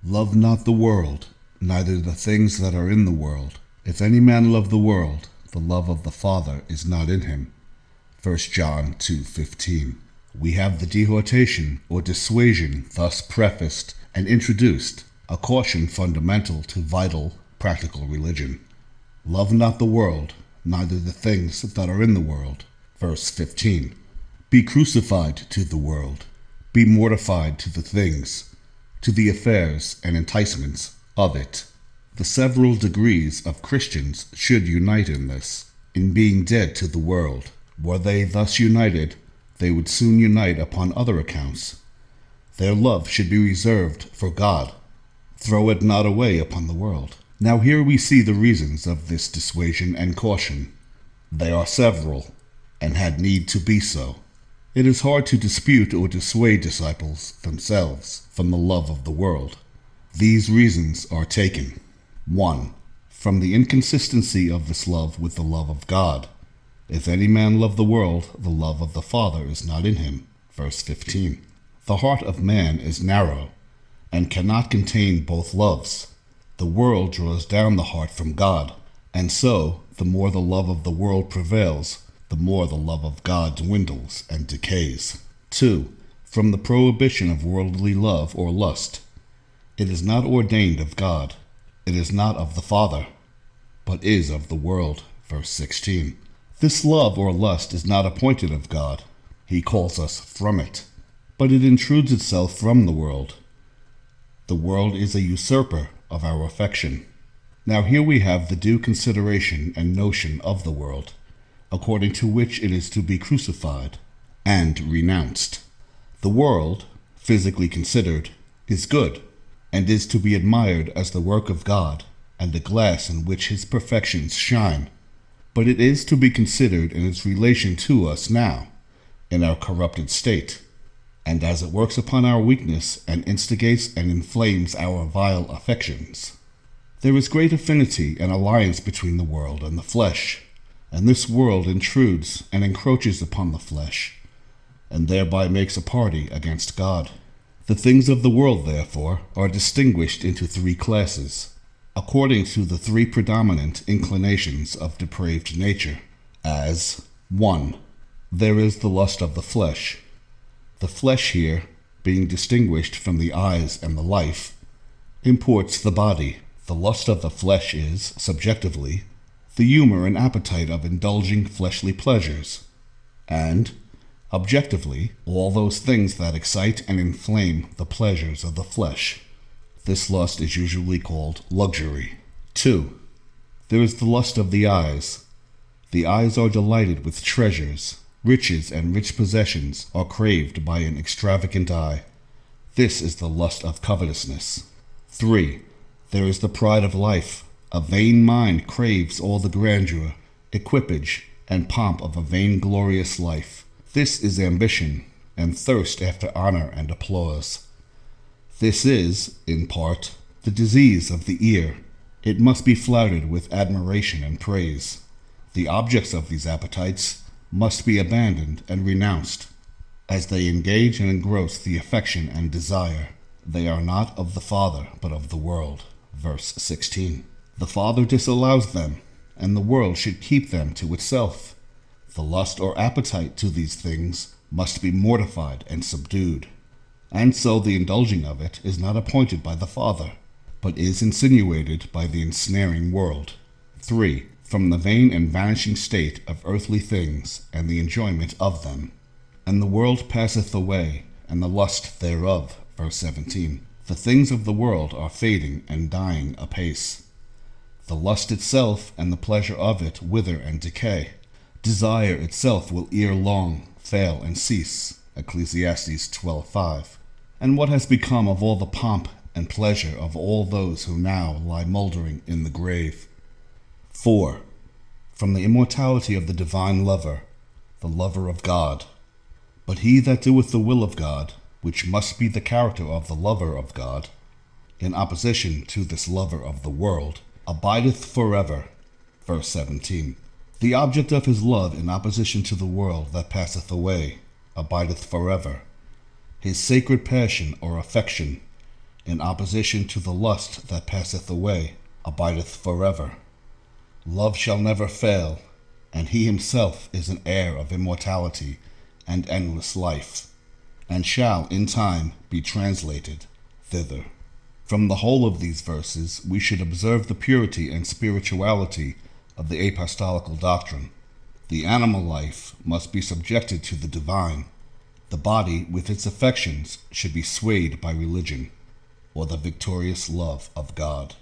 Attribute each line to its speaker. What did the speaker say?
Speaker 1: Love not the world, neither the things that are in the world. If any man love the world, the love of the Father is not in him. 1 John 2:15. We have the dehortation or dissuasion thus prefaced and introduced, a caution fundamental to vital, practical religion. Love not the world, neither the things that are in the world. Verse 15. Be crucified to the world. Be mortified to the things, to the affairs and enticements of it. The several degrees of Christians should unite in this, in being dead to the world. Were they thus united, they would soon unite upon other accounts. Their love should be reserved for God. Throw it not away upon the world. Now here we see the reasons of this dissuasion and caution. They are several, and had need to be so. It is hard to dispute or dissuade disciples themselves from the love of the world. These reasons are taken. 1. From the inconsistency of this love with the love of God. If any man love the world, the love of the Father is not in him. Verse 15. The heart of man is narrow, and cannot contain both loves. The world draws down the heart from God, and so, the more the love of the world prevails, the more the love of God dwindles and decays. 2. From the prohibition of worldly love or lust. It is not ordained of God. It is not of the Father, but is of the world. Verse 16. This love or lust is not appointed of God. He calls us from it, but it intrudes itself from the world. The world is a usurper of our affection. Now here we have the due consideration and notion of the world, according to which it is to be crucified and renounced. The world, physically considered, is good, and is to be admired as the work of God and the glass in which his perfections shine. But it is to be considered in its relation to us now, in our corrupted state, and as it works upon our weakness and instigates and inflames our vile affections. There is great affinity and alliance between the world and the flesh, and this world intrudes and encroaches upon the flesh, and thereby makes a party against God. The things of the world, therefore, are distinguished into three classes, according to the three predominant inclinations of depraved nature, as 1. There is the lust of the flesh. The flesh here, being distinguished from the eyes and the life, imports the body. The lust of the flesh is, subjectively, the humor and appetite of indulging fleshly pleasures, and, objectively, all those things that excite and inflame the pleasures of the flesh. This lust is usually called luxury. 2. There is the lust of the eyes. The eyes are delighted with treasures. Riches and rich possessions are craved by an extravagant eye. This is the lust of covetousness. 3. There is the pride of life. A vain mind craves all the grandeur, equipage, and pomp of a vainglorious life. This is ambition, and thirst after honor and applause. This is, in part, the disease of the ear. It must be flouted with admiration and praise. The objects of these appetites must be abandoned and renounced, as they engage and engross the affection and desire. They are not of the Father, but of the world. Verse 16. The Father disallows them, and the world should keep them to itself. The lust or appetite to these things must be mortified and subdued, and so the indulging of it is not appointed by the Father, but is insinuated by the ensnaring world. 3. From the vain and vanishing state of earthly things and the enjoyment of them. And the world passeth away, and the lust thereof. Verse 17. The things of the world are fading and dying apace. The lust itself and the pleasure of it wither and decay. Desire itself will ere long fail and cease. Ecclesiastes 12:5. And what has become of all the pomp and pleasure of all those who now lie mouldering in the grave? 4. From the immortality of the divine lover, the lover of God. But he that doeth the will of God, which must be the character of the lover of God, in opposition to this lover of the world, abideth forever. Verse 17. The object of his love in opposition to the world that passeth away, abideth forever. His sacred passion or affection, in opposition to the lust that passeth away, abideth forever. Love shall never fail, and he himself is an heir of immortality and endless life, and shall in time be translated thither. From the whole of these verses we should observe the purity and spirituality of the apostolical doctrine. The animal life must be subjected to the divine. The body with its affections should be swayed by religion, or the victorious love of God.